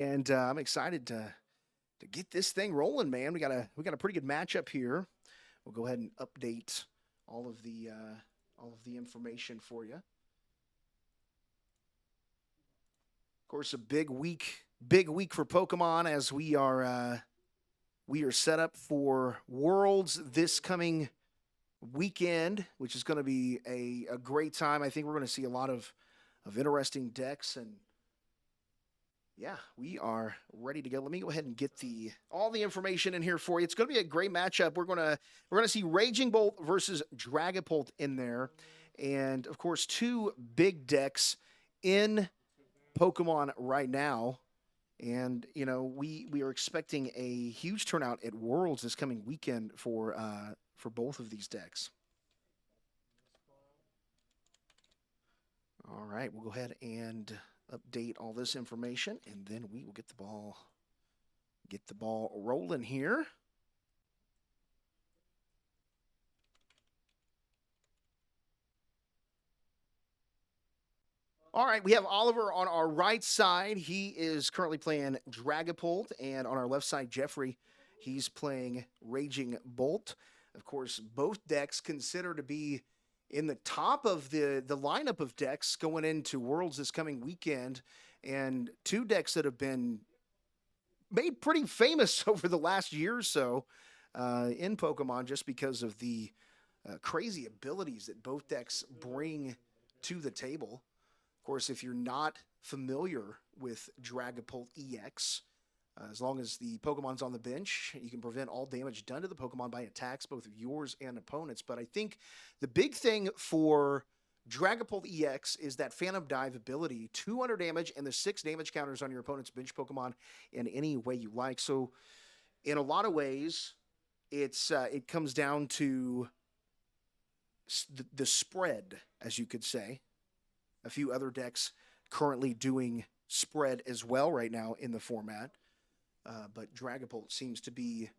And I'm excited to get this thing rolling, man. We got a pretty good matchup here. We'll go ahead and update all of the information for you. Of course, a big week for Pokemon as we are set up for Worlds this coming weekend, which is going to be a great time. I think we're going to see a lot of interesting decks and yeah, we are ready to go. Let me go ahead and get the all the information in here for you. It's going to be a great matchup. We're gonna see Raging Bolt versus Dragapult in there, and of course two big decks in Pokemon right now. And we are expecting a huge turnout at Worlds this coming weekend for both of these decks. All right, we'll go ahead and update all this information, and then we will get the ball rolling here. All right, we have Oliver on our right side. He is currently playing Dragapult, and on our left side, Jeffrey, he's playing Raging Bolt. Of course, both decks consider to be in the top of the lineup of decks going into Worlds this coming weekend, and two decks that have been made pretty famous over the last year or so in Pokemon just because of the crazy abilities that both decks bring to the table. Of course, if you're not familiar with Dragapult EX, as long as the Pokemon's on the bench, you can prevent all damage done to the Pokemon by attacks, both of yours and opponents. But I think the big thing for Dragapult EX is that Phantom Dive ability, 200 damage and the 6 damage counters on your opponent's bench Pokemon in any way you like. So, in a lot of ways, it comes down to the spread, as you could say. A few other decks currently doing spread as well right now in the format. But Dragapult seems to be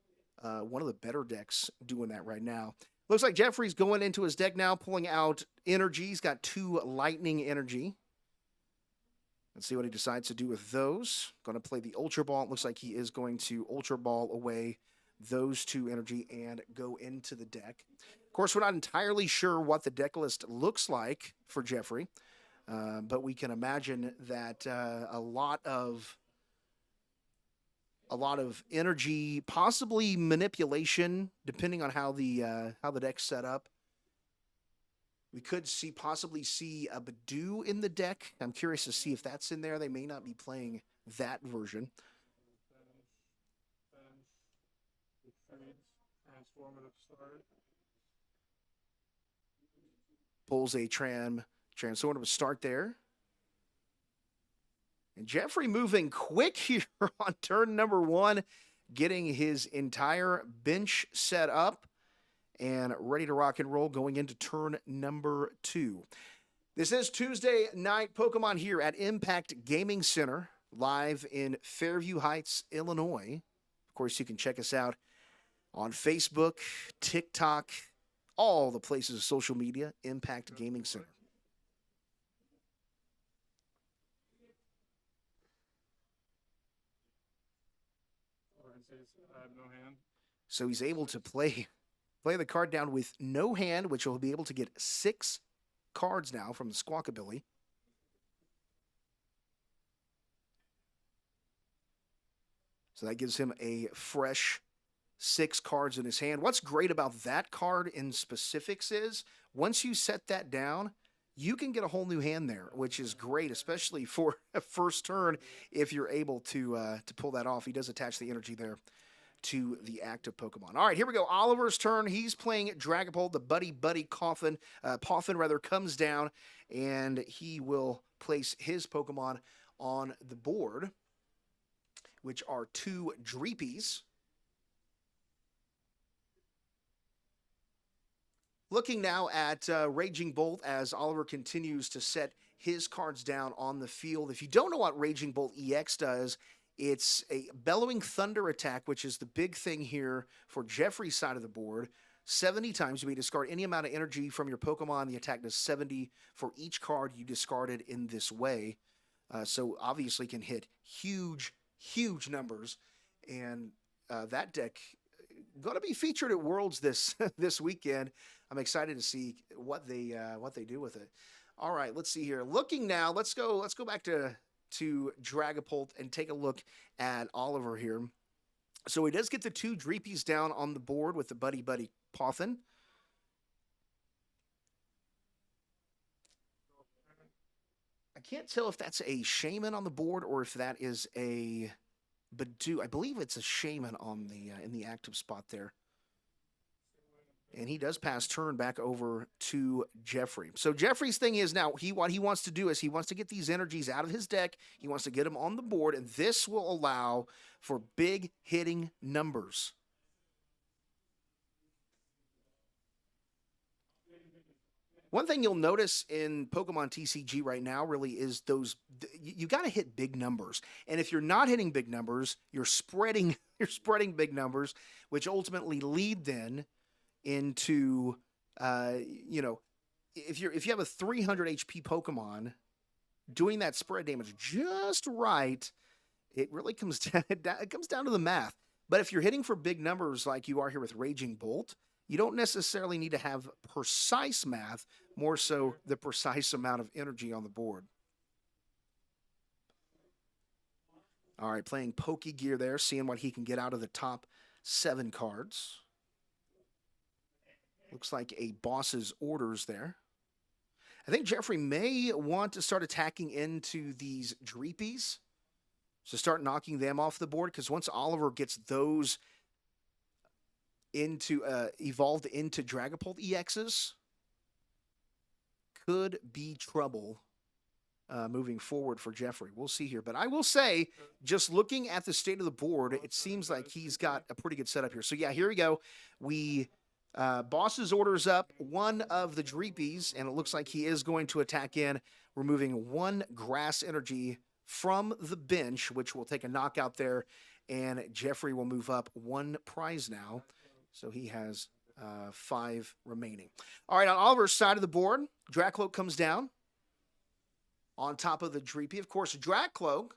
one of the better decks doing that right now. Looks like Jeffrey's going into his deck now, pulling out energy. He's got 2 lightning energy. Let's see what he decides to do with those. Going to play the Ultra Ball. It looks like he is going to Ultra Ball away those 2 energy and go into the deck. Of course, we're not entirely sure what the deck list looks like for Jeffrey, but we can imagine that a lot of energy, possibly manipulation, depending on how the deck's set up. We could possibly see a Badoo in the deck. I'm curious to see if that's in there. They may not be playing that version. Pulls a transformative start there. And Jeffrey moving quick here on turn number 1, getting his entire bench set up and ready to rock and roll going into turn number 2. This is Tuesday Night Pokemon here at Impact Gaming Center, live in Fairview Heights, Illinois. Of course, you can check us out on Facebook, TikTok, all the places of social media, Impact Gaming Center. So he's able to play the card down with no hand, which will be able to get 6 cards now from the Squawkabilly. So that gives him a fresh 6 cards in his hand. What's great about that card in specifics is once you set that down, you can get a whole new hand there, which is great, especially for a first turn if you're able to pull that off. He does attach the energy there to the active Pokemon. All right, here we go. Oliver's turn. He's playing Dragapult. The Buddy Poffin rather, comes down, and he will place his Pokemon on the board, which are 2 Dreepies. Looking now at Raging Bolt as Oliver continues to set his cards down on the field. If you don't know what Raging Bolt EX does, it's a Bellowing Thunder attack, which is the big thing here for Jeffrey's side of the board. 70 times you may discard any amount of energy from your Pokemon. The attack does 70 for each card you discarded in this way. So obviously can hit huge, huge numbers, and that deck going to be featured at Worlds this this weekend. I'm excited to see what they do with it. All right, let's see here. Looking now, let's go back to Dragapult and take a look at Oliver here. So he does get the 2 Dreepies down on the board with the Buddy Buddy Pothin. I can't tell if that's a Shaman on the board or if that is a Badoo. I believe it's a Shaman on the in the active spot there. And he does pass turn back over to Jeffrey. So Jeffrey's thing is now what he wants to do is he wants to get these energies out of his deck. He wants to get them on the board, and this will allow for big hitting numbers. One thing you'll notice in Pokemon TCG right now really is you got to hit big numbers. And if you're not hitting big numbers, you're spreading big numbers, which ultimately lead then into you know, if you have a 300 HP Pokemon doing that spread damage just right, it really comes down it comes down to the math. But if you're hitting for big numbers like you are here with Raging Bolt, you don't necessarily need to have precise math, more so the precise amount of energy on the board. All right, playing Pokegear there, seeing what he can get out of the top 7 cards. Looks like a boss's orders there. I think Jeffrey may want to start attacking into these Dreepies. So start knocking them off the board, because once Oliver gets those into evolved into Dragapult EXs, could be trouble moving forward for Jeffrey. We'll see here. But I will say, just looking at the state of the board, it seems like he's got a pretty good setup here. So yeah, here we go. We boss's orders up one of the Dreepies, and it looks like he is going to attack in, removing 1 grass energy from the bench, which will take a knockout there, and Jeffrey will move up 1 prize now. So he has 5 remaining. All right, on Oliver's side of the board, Dracloak comes down on top of the Dreepy. Of course, Dracloak,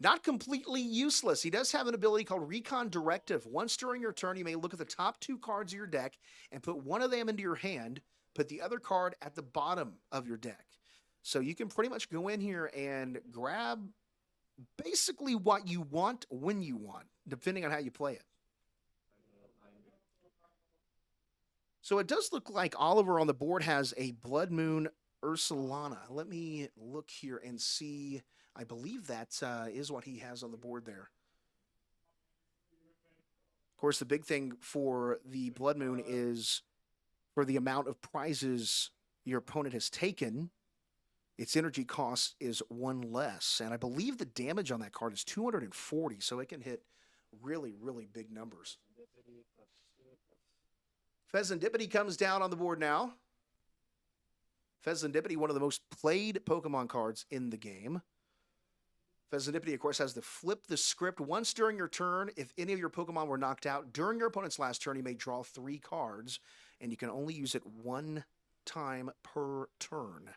not completely useless. He does have an ability called Recon Directive. Once during your turn, you may look at the top 2 cards of your deck and put one of them into your hand, put the other card at the bottom of your deck. So you can pretty much go in here and grab basically what you want when you want, depending on how you play it. So it does look like Oliver on the board has a Blood Moon Ursulana. Let me look here and see. I believe that is what he has on the board there. Of course, the big thing for the Blood Moon is for the amount of prizes your opponent has taken, its energy cost is 1 less. And I believe the damage on that card is 240, so it can hit really, really big numbers. Pheasantipity comes down on the board now. Pheasantipity, one of the most played Pokemon cards in the game. Pheasantipity, of course, has the flip the script. Once during your turn, if any of your Pokemon were knocked out during your opponent's last turn, you may draw 3 cards, and you can only use it 1 time per turn.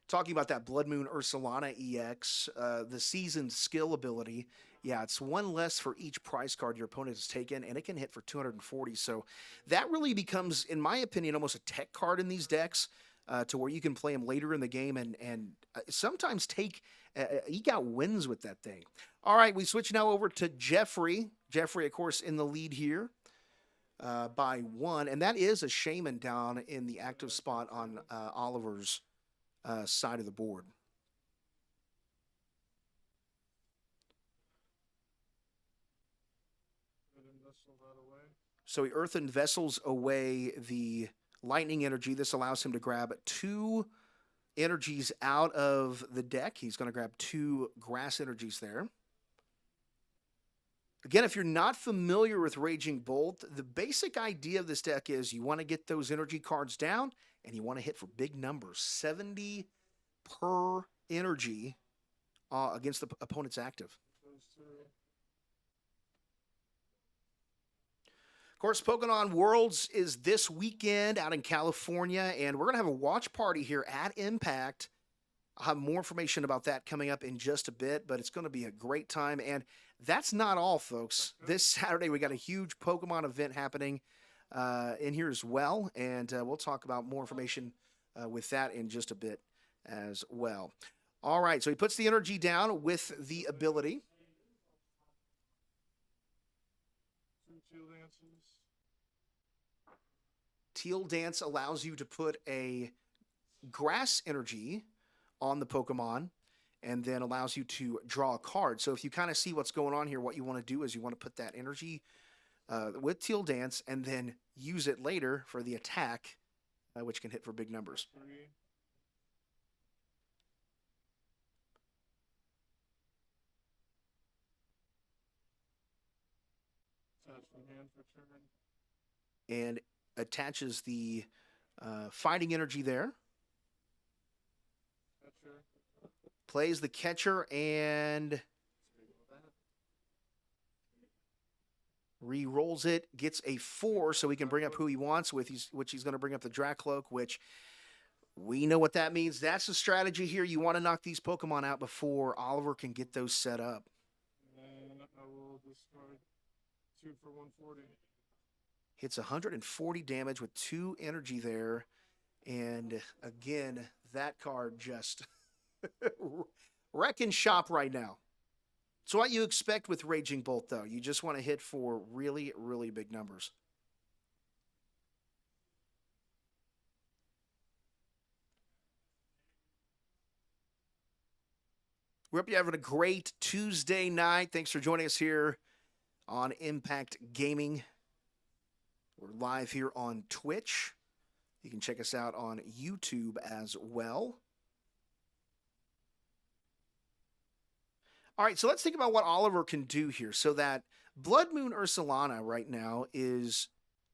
Talking about that Blood Moon Ursulana EX, the seasoned skill ability, yeah, it's 1 less for each prize card your opponent has taken, and it can hit for 240. So that really becomes, in my opinion, almost a tech card in these decks, to where you can play them later in the game and sometimes eke out wins with that thing. All right, we switch now over to Jeffrey. Jeffrey, of course, in the lead here by 1, and that is a Shaman down in the active spot on Oliver's side of the board. So he Earthen Vessels away the lightning energy. This allows him to grab 2 energies out of the deck. He's going to grab 2 grass energies there. Again, if you're not familiar with Raging Bolt, the basic idea of this deck is you want to get those energy cards down, and you want to hit for big numbers, 70 per energy against the opponent's active. Of course, Pokemon Worlds is this weekend out in California, and we're going to have a watch party here at Impact I'll have more information about that coming up in just a bit, but it's going to be a great time. And that's not all, folks. This Saturday, we got a huge Pokemon event happening in here as well. And we'll talk about more information with that in just a bit as well. All right, so he puts the energy down with the ability. Teal Dance allows you to put a grass energy on the Pokemon and then allows you to draw a card. So if you kind of see what's going on here, what you want to do is you want to put that energy with Teal Dance and then use it later for the attack, which can hit for big numbers. And attaches the fighting energy there. Plays the catcher and re-rolls it, gets a 4, so he can bring up who he wants with, which he's going to bring up the Dracloak, which we know what that means. That's the strategy here. You want to knock these Pokemon out before Oliver can get those set up. And I will discard 2 for 140. Hits 140 damage with 2 energy there. And again, that card just wrecking shop right now. It's what you expect with Raging Bolt, though. You just want to hit for really, really big numbers. We hope you're having a great Tuesday night. Thanks for joining us here on Impact Gaming. We're live here on Twitch. You can check us out on YouTube as well. All right, so let's think about what Oliver can do here. So that Blood Moon Ursulana right now is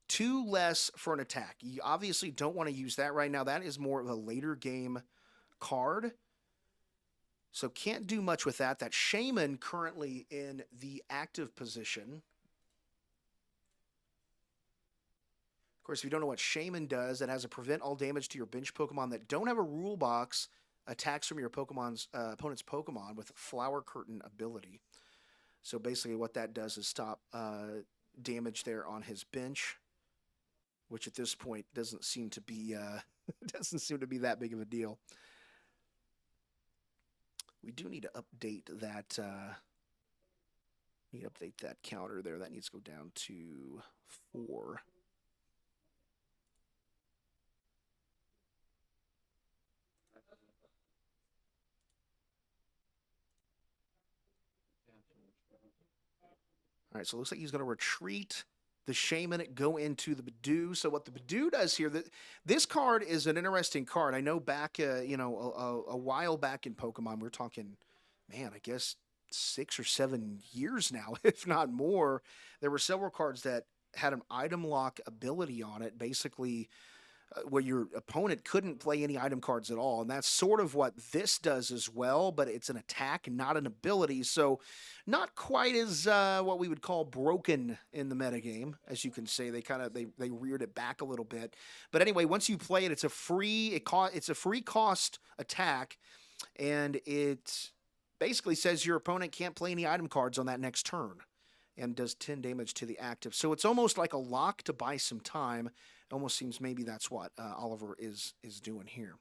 2 less for an attack. You obviously don't want to use that right now. That is more of a later game card. So can't do much with that. That Shaman currently in the active position. Of course, if you don't know what Shaman does, it has a prevent all damage to your bench Pokemon that don't have a rule box attacks from your opponent's Pokemon with Flower Curtain ability. So basically what that does is stop damage there on his bench, which at this point doesn't seem to be that big of a deal. We do need to update that counter there. That needs to go down to 4. All right, so it looks like he's going to retreat the Shaman, go into the Badoo. So what the Badoo does here, this card is an interesting card. I know back, a while back in Pokemon, we're talking, man, I guess 6 or 7 years now, if not more. There were several cards that had an item lock ability on it, basically where your opponent couldn't play any item cards at all. And that's sort of what this does as well, but it's an attack, not an ability. So not quite as what we would call broken in the metagame. As you can say, they reared it back a little bit. But anyway, once you play it, it's a free cost attack, and it basically says your opponent can't play any item cards on that next turn and does 10 damage to the active. So it's almost like a lock to buy some time. Almost seems maybe that's what Oliver is doing here.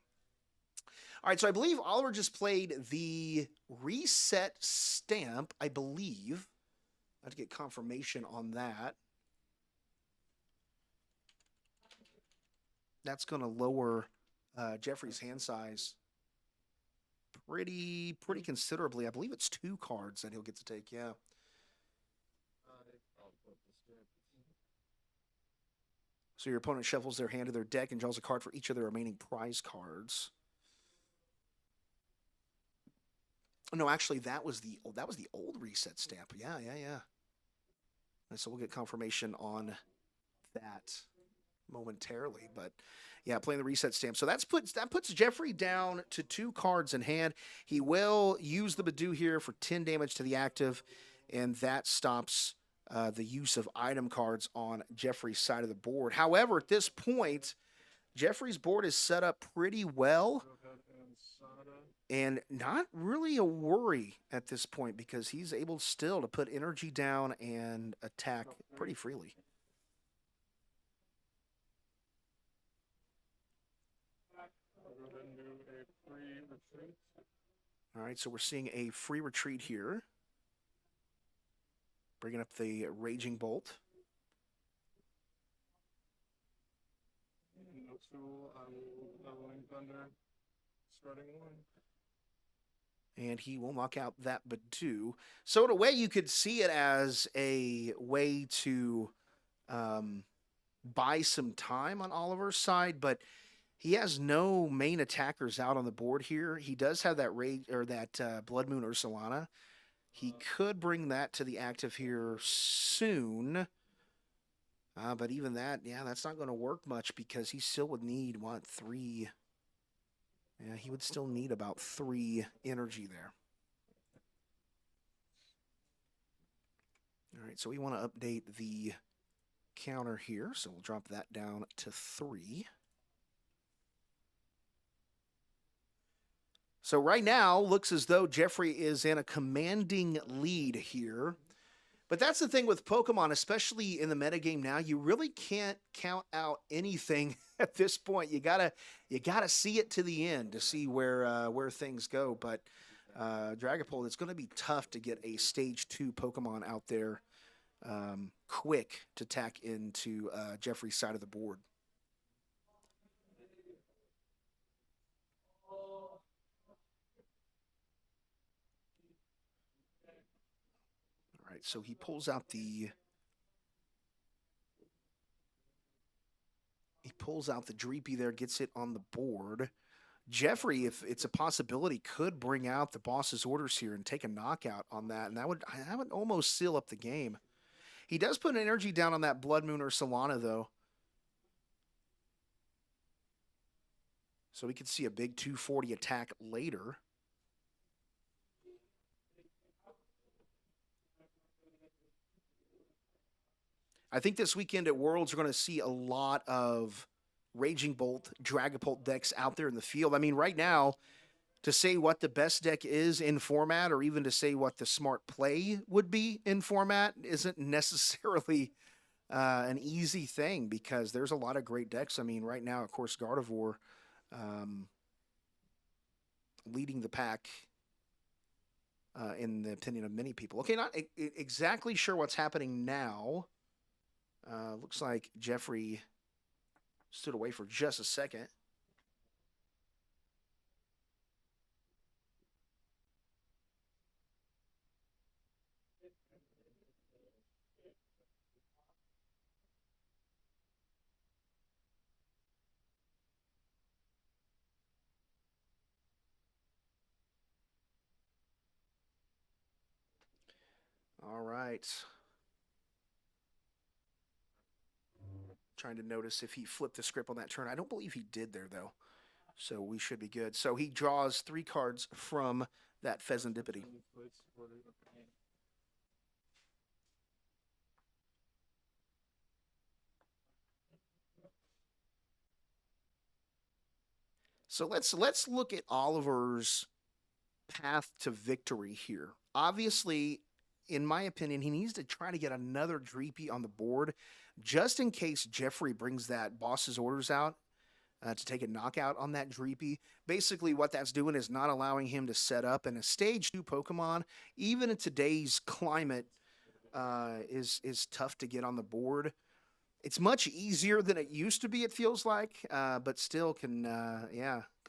All right, so I believe Oliver just played the reset stamp, I believe. I have to get confirmation on that. That's going to lower Jeffrey's hand size pretty considerably. I believe it's 2 cards that he'll get to take, yeah. So your opponent shuffles their hand to their deck and draws a card for each of their remaining prize cards. No, actually, that was the old reset stamp. Yeah. And so we'll get confirmation on that momentarily. But yeah, playing the reset stamp. So that puts Jeffrey down to 2 cards in hand. He will use the Badoo here for 10 damage to the active, and that stops the use of item cards on Jeffrey's side of the board. However, at this point, Jeffrey's board is set up pretty well. And not really a worry at this point because he's able still to put energy down and attack pretty freely. I'll go ahead and do a free retreat. All right, so we're seeing a free retreat here. Bringing up the Raging Bolt. No tool, I will leveling thunder, starting one. And he will knock out that Badu. So in a way, you could see it as a way to buy some time on Oliver's side, but he has no main attackers out on the board here. He does have that rage or that Blood Moon Ursulana. He could bring that to the active here soon. But even that, yeah, that's not going to work much because he still would need, what, 3? Yeah, he would still need about 3 energy there. All right, so we want to update the counter here. So we'll drop that down to 3. So right now, looks as though Jeffrey is in a commanding lead here. But that's the thing with Pokemon, especially in the metagame now. You really can't count out anything at this point. You gotta see it to the end to see where things go. But Dragapult, it's going to be tough to get a Stage 2 Pokemon out there quick to tack into Jeffrey's side of the board. All right, so he pulls out the Dreepy there, gets it on the board. Jeffrey, if it's a possibility, could bring out the boss's orders here and take a knockout on that, and that would almost seal up the game. He does put energy down on that Blood Moon or Solana, though. So we could see a big 240 attack later. I think this weekend at Worlds, we're going to see a lot of Raging Bolt, Dragapult decks out there in the field. I mean, right now, to say what the best deck is in format or even to say what the smart play would be in format isn't necessarily an easy thing because there's a lot of great decks. I mean, right now, of course, Gardevoir leading the pack in the opinion of many people. Okay, not exactly sure what's happening now. Looks like Jeffrey stood away for just a second. All right. Trying to notice if he flipped the script on that turn. I don't believe he did there, though. So we should be good. So he draws 3 cards from that Pheasantipity. So let's look at Oliver's path to victory here. Obviously, in my opinion, he needs to try to get another Dreepy on the board just in case Jeffrey brings that boss's orders out to take a knockout on that Dreepy. Basically, what that's doing is not allowing him to set up, and a Stage 2 Pokemon, even in today's climate, is tough to get on the board. It's much easier than it used to be, it feels like, but still can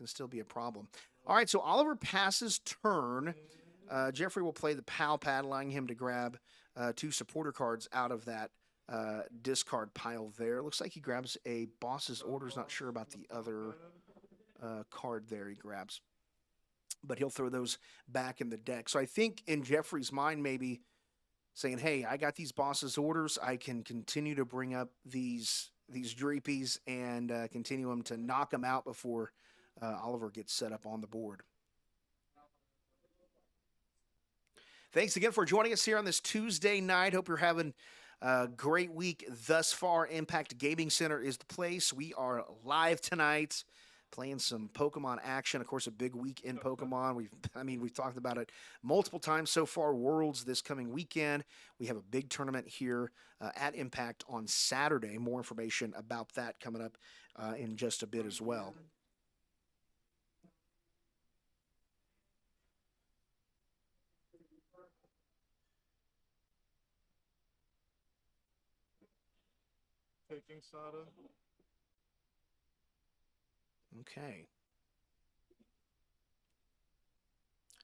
still be a problem. All right, so Oliver passes turn. Jeffrey will play the Pal Pad, allowing him to grab 2 supporter cards out of that discard pile there. Looks like he grabs a boss's orders. Not sure about the other card there he grabs. But he'll throw those back in the deck. So I think in Jeffrey's mind, maybe saying, hey, I got these boss's orders. I can continue to bring up these Dreepies and continue them to knock them out before Oliver gets set up on the board. Thanks again for joining us here on this Tuesday night. Hope you're having a great week thus far. Impact Gaming Center is the place. We are live tonight playing some Pokemon action. Of course, a big week in Pokemon. We've talked about it multiple times so far. Worlds this coming weekend. We have a big tournament here at Impact on Saturday. More information about that coming up in just a bit as well. Taking Sada. Okay.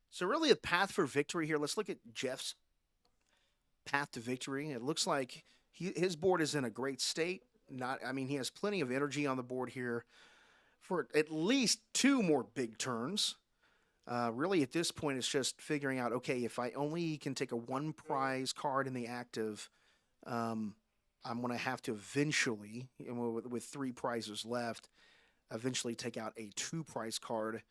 So really a path for victory here. Let's look at Jeff's path to victory. It looks like his board is in a great state. He has plenty of energy on the board here for at least 2 more big turns. Really, at this point, it's just figuring out, okay, if I only can take a 1 prize card in the active, I'm going to have to eventually, with 3 prizes left, eventually take out a 2 prize card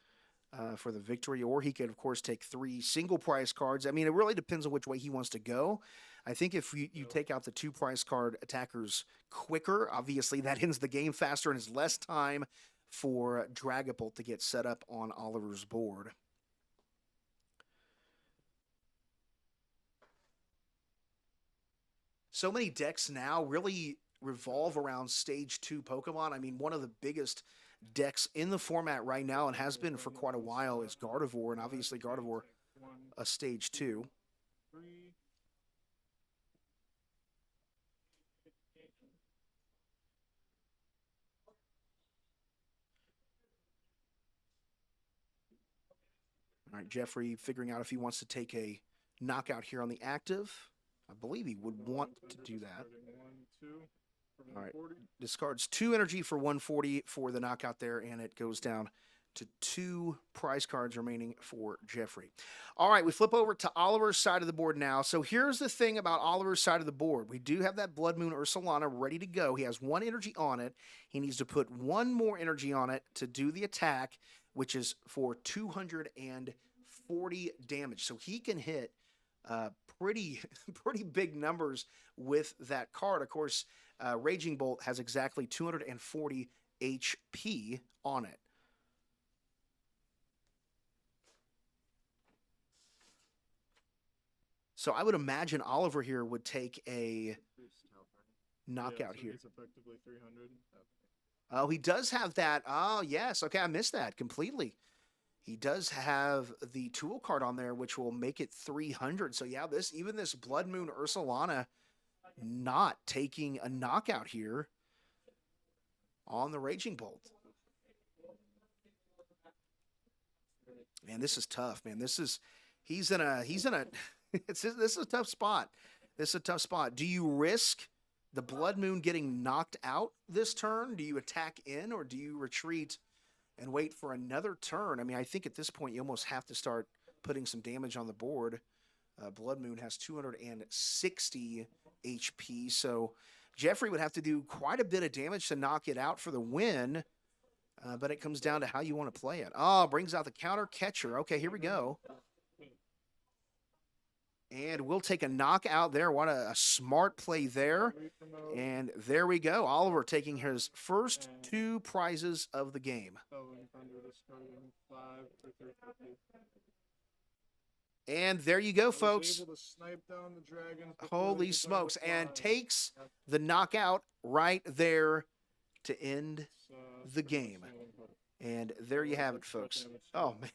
for the victory. Or he could, of course, take 3 single prize cards. I mean, it really depends on which way he wants to go. I think if you take out the 2 prize card attackers quicker, obviously that ends the game faster and is less time for Dragapult to get set up on Oliver's board. So many decks now really revolve around stage 2 Pokemon. I mean, one of the biggest decks in the format right now and has been for quite a while is Gardevoir, and obviously Gardevoir a stage 2. 3. All right, Jeffrey figuring out if he wants to take a knockout here on the active. I believe he would want to do that. 1, 2 for All right. 140. Discards 2 energy for 140 for the knockout there, and it goes down to 2 prize cards remaining for Jeffrey. All right, we flip over to Oliver's side of the board now. So here's the thing about Oliver's side of the board. We do have that Blood Moon Ursalana ready to go. He has 1 energy on it. He needs to put 1 more energy on it to do the attack, which is for 240 damage. So he can hit pretty big numbers with that card. Of course, Raging Bolt has exactly 240 HP on it. So I would imagine Oliver here would take a knockout here. It's effectively 300. Oh, he does have that. Oh, yes. Okay, I missed that completely. He does have the tool card on there, which will make it 300. So yeah, this Blood Moon Ursalana not taking a knockout here on the Raging Bolt. Man, this is tough, man. He's in a this is a tough spot. This is a tough spot. Do you risk the Blood Moon getting knocked out this turn? Do you attack in, or do you retreat and wait for another turn? I mean, I think at this point you almost have to start putting some damage on the board. Blood Moon has 260 HP, so Jeffrey would have to do quite a bit of damage to knock it out for the win. But it comes down to how you want to play it. Oh, brings out the counter catcher. Okay, here we go. And we'll take a knockout there. What a smart play there. And there we go. Oliver taking his first 2 prizes of the game. And there you go, folks. Holy smokes. And takes the knockout right there to end the game. And there you have it, folks. Oh, man.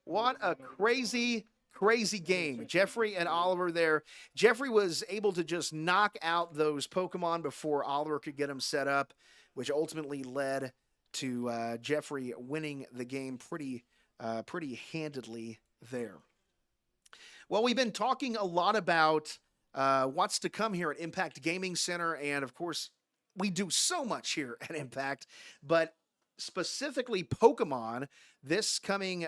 What a crazy game. Jeffrey and Oliver there. Jeffrey was able to just knock out those Pokemon before Oliver could get them set up, which ultimately led to Jeffrey winning the game pretty handedly there. Well, we've been talking a lot about what's to come here at Impact Gaming Center, and of course, we do so much here at Impact, but specifically Pokemon, this coming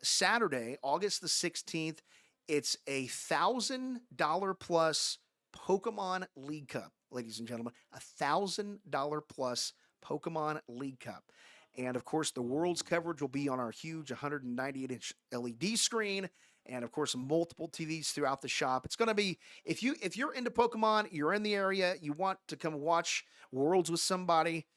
Saturday, August the 16th, it's a $1,000 plus Pokemon League Cup, ladies and gentlemen, $1,000 plus Pokemon League Cup. And of course, the World's coverage will be on our huge 198-inch LED screen, and of course, multiple TVs throughout the shop. It's going to be, if you're into Pokemon, you're in the area, you want to come watch Worlds with somebody,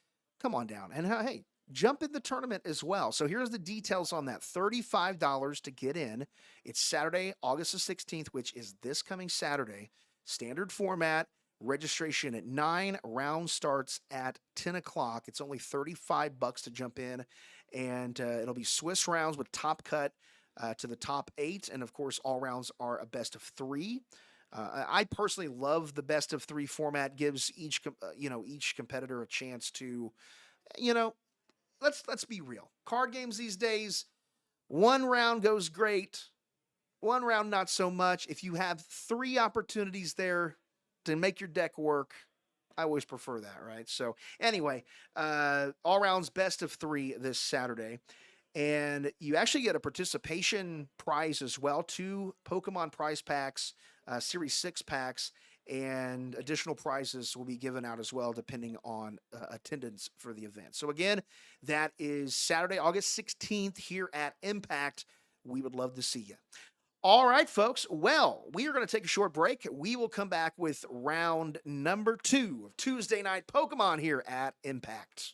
come on down. And hey, jump in the tournament as well. So here's the details on that. $35 to get in. It's Saturday, August the 16th, which is this coming Saturday. Standard format. Registration at 9. Round starts at 10 o'clock. It's only $35 to jump in. And it'll be Swiss rounds with top cut to the top 8. And of course, all rounds are a best of 3. I personally love the best of 3 format. Gives each competitor a chance to, you know, let's be real. Card games these days, one round goes great, one round not so much. If you have 3 opportunities there to make your deck work, I always prefer that, right? So anyway, all rounds best of 3 this Saturday. And you actually get a participation prize as well, 2 Pokemon prize packs, Series 6 packs, and additional prizes will be given out as well depending on attendance for the event. So again, that is Saturday, August 16th here at Impact. We would love to see you. All right, folks. Well, we are going to take a short break. We will come back with round number 2 of Tuesday Night Pokemon here at Impact.